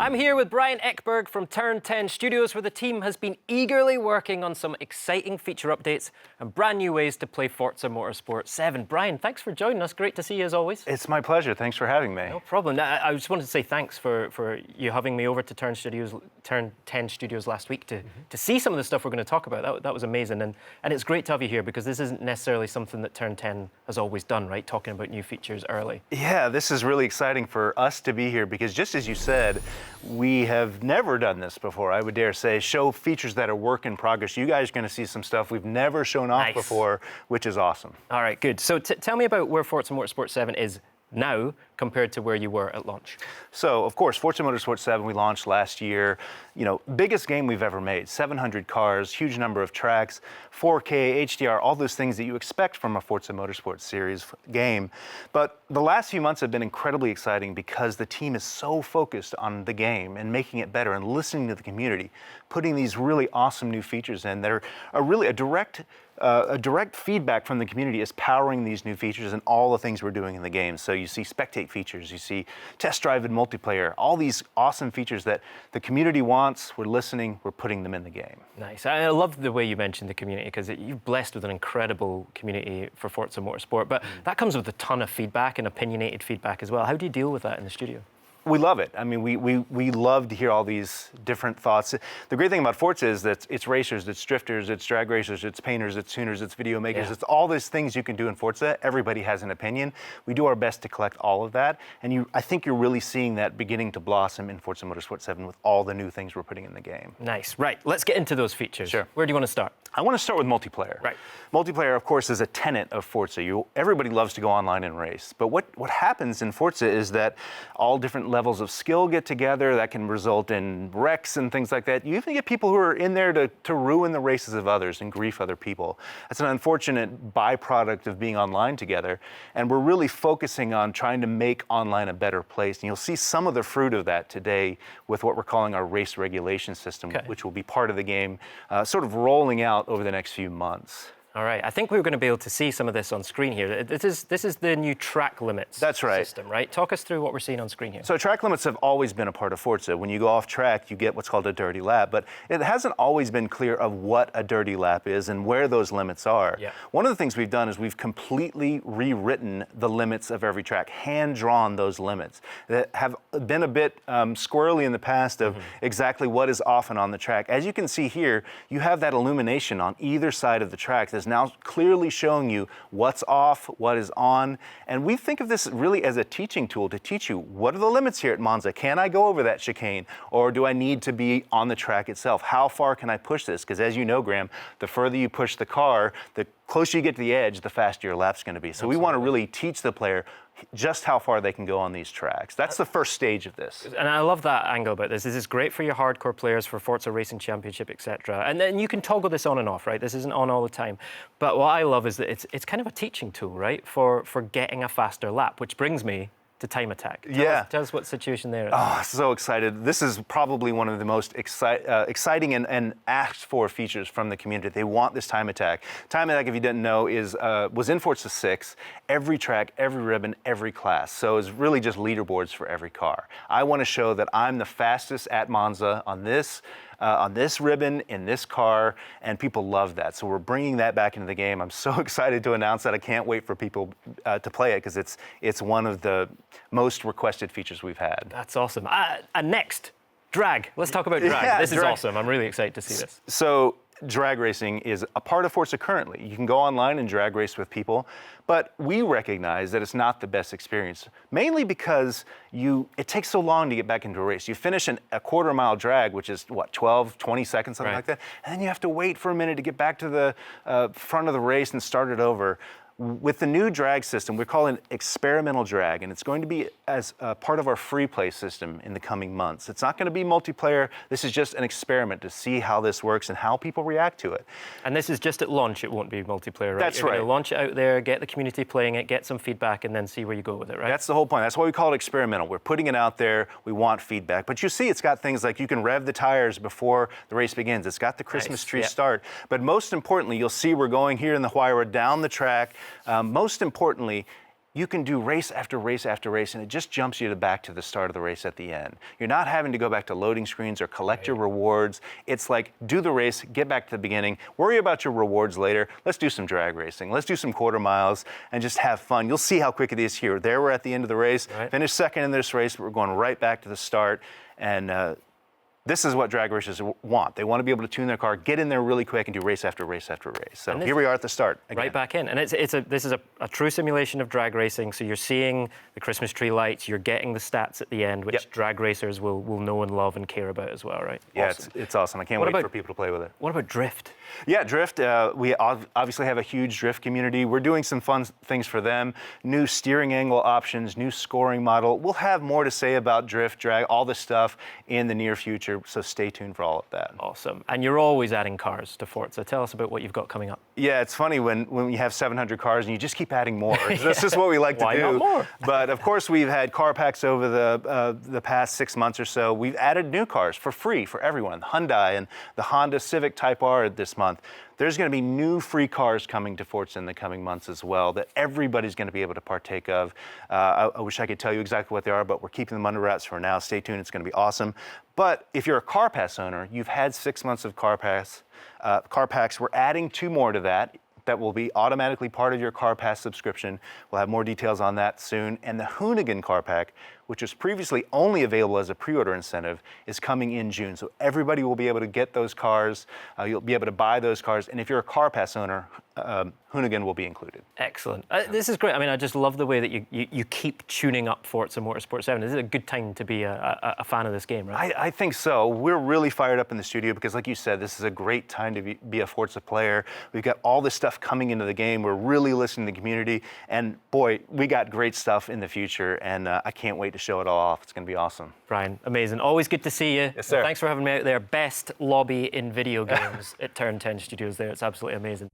I'm here with Brian Ekberg from Turn 10 Studios, where the team has been eagerly working on some exciting feature updates and brand new ways to play Forza Motorsport 7. Brian, thanks for joining us. Great to see you as always. It's my pleasure. Thanks for having me. No problem. I just wanted to say thanks for you having me over to Turn 10 Studios last week to see some of the stuff we're going to talk about. That was amazing. And it's great to have you here because this isn't necessarily something that Turn 10 has always done, right? Talking about new features early. Yeah, this is really exciting for us to be here because just as you said, we have never done this before, I would dare say, show features that are work in progress. You guys are going to see some stuff we've never shown off before, which is awesome. All right, good. So tell me about where Forza Motorsport 7 is now compared to where you were at launch. So, of course, Forza Motorsport 7 we launched last year. You know, biggest game we've ever made, 700 cars, huge number of tracks, 4K, HDR, all those things that you expect from a Forza Motorsport series game. But the last few months have been incredibly exciting because the team is so focused on the game and making it better and listening to the community, putting these really awesome new features in that are really a direct feedback from the community is powering these new features and all the things we're doing in the game. So you see spectate features, you see test drive and multiplayer, all these awesome features that the community wants, we're listening, we're putting them in the game. Nice. I love the way you mentioned the community because you're blessed with an incredible community for Forza Motorsport, but that comes with a ton of feedback and opinionated feedback as well. How do you deal with that in the studio? We love it. I mean, we love to hear all these different thoughts. The great thing about Forza is that it's racers, it's drifters, it's drag racers, it's painters, it's tuners, it's video makers. It's all these things you can do in Forza. Everybody has an opinion. We do our best to collect all of that. And I think you're really seeing that beginning to blossom in Forza Motorsport 7 with all the new things we're putting in the game. Nice. Right. Let's get into those features. Sure. Where do you want to start? I want to start with multiplayer. Right. Multiplayer, of course, is a tenet of Forza. Everybody loves to go online and race. But what happens in Forza is that all different levels of skill get together. That can result in wrecks and things like that. You even get people who are in there to ruin the races of others and grief other people. That's an unfortunate byproduct of being online together. And we're really focusing on trying to make online a better place. And you'll see some of the fruit of that today with what we're calling our race regulation system, which will be part of the game, sort of rolling out over the next few months. All right. I think we're going to be able to see some of this on screen here. This is the new track limits system, right? Talk us through what we're seeing on screen here. So track limits have always been a part of Forza. When you go off track, you get what's called a dirty lap, but it hasn't always been clear of what a dirty lap is and where those limits are. Yeah. One of the things we've done is we've completely rewritten the limits of every track, hand-drawn those limits that have been a bit squirrely in the past of exactly what is off and on the track. As you can see here, you have that illumination on either side of the track that's now clearly showing you what's off, what is on. And we think of this really as a teaching tool to teach you what are the limits here at Monza. Can I go over that chicane or do I need to be on the track itself? How far can I push this? Because as you know, Graham, the further you push the car, the closer you get to the edge, the faster your lap's going to be. So we want to really teach the player just how far they can go on these tracks. That's the first stage of this. And I love that angle about this. This is great for your hardcore players, for Forza Racing Championship, etc. And then you can toggle this on and off, right? This isn't on all the time. But what I love is that it's kind of a teaching tool, right? For getting a faster lap, which brings me to time attack. Tell us what situation there is. Oh, so excited. This is probably one of the most exciting and asked for features from the community. They want this time attack. Time attack, if you didn't know, was in Forza 6, every track, every ribbon, every class. So it's really just leaderboards for every car. I want to show that I'm the fastest at Monza on this ribbon, in this car, and people love that. So we're bringing that back into the game. I'm so excited to announce that. I can't wait for people to play it because it's one of the most requested features we've had. That's awesome. And next, drag. Let's talk about drag. Yeah, this is awesome. I'm really excited to see this. So drag racing is a part of Forza currently. You can go online and drag race with people, but we recognize that it's not the best experience, mainly because it takes so long to get back into a race. You finish a quarter-mile drag, which is, 12, 20 seconds, something like that, and then you have to wait for a minute to get back to the front of the race and start it over. With the new drag system, we're calling it experimental drag, and it's going to be as part of our free play system in the coming months. It's not going to be multiplayer. This is just an experiment to see how this works and how people react to it. And this is just at launch. It won't be multiplayer, right? That's You're right. going to launch it out there, get the community playing it, get some feedback, and then see where you go with it, right? That's the whole point. That's why we call it experimental. We're putting it out there. We want feedback. But you see, it's got things like you can rev the tires before the race begins. It's got the Christmas tree start. But most importantly, you'll see we're going here in the Huayra down the track. Most importantly, you can do race after race after race, and it just jumps you back to the start of the race at the end. You're not having to go back to loading screens or collect your rewards. It's like, do the race, get back to the beginning, worry about your rewards later. Let's do some drag racing. Let's do some quarter miles and just have fun. You'll see how quick it is here. There we're at the end of the race, finished second in this race, but we're going right back to the start. And this is what drag racers want. They want to be able to tune their car, get in there really quick, and do race after race after race. So here we are at the start again. Right back in. And this is a true simulation of drag racing. So you're seeing the Christmas tree lights, you're getting the stats at the end, which drag racers will know and love and care about as well, right? Yeah, awesome. It's awesome. I can't wait for people to play with it. What about drift? Yeah, drift. We obviously have a huge drift community. We're doing some fun things for them. New steering angle options, new scoring model. We'll have more to say about drift, drag, all this stuff in the near future. So stay tuned for all of that. Awesome. And you're always adding cars to Forza. Tell us about what you've got coming up. Yeah, it's funny when you have 700 cars and you just keep adding more. That's just what we like to do. Why not more? But of course, we've had car packs over the past 6 months or so. We've added new cars for free for everyone. Hyundai and the Honda Civic Type R this month. There's going to be new free cars coming to Forza in the coming months as well that everybody's going to be able to partake of. I wish I could tell you exactly what they are, but we're keeping them under wraps for now. Stay tuned. It's going to be awesome. But if you're a Car Pass owner, you've had 6 months of Car Packs. We're adding 2 more to that. That will be automatically part of your Car Pass subscription. We'll have more details on that soon. And the Hoonigan Car Pack, which was previously only available as a pre-order incentive, is coming in June. So everybody will be able to get those cars. You'll be able to buy those cars. And if you're a Car Pass owner, Hoonigan will be included. Excellent. This is great. I mean, I just love the way that you keep tuning up Forza Motorsport 7. This is a good time to be a fan of this game, right? I think so. We're really fired up in the studio because, like you said, this is a great time to be a Forza player. We've got all this stuff coming into the game. We're really listening to the community. And boy, we got great stuff in the future. And I can't wait to show it all off. It's going to be awesome. Brian, amazing. Always good to see you. Yes, sir. Thanks for having me out there. Best lobby in video games at Turn 10 Studios there. It's absolutely amazing.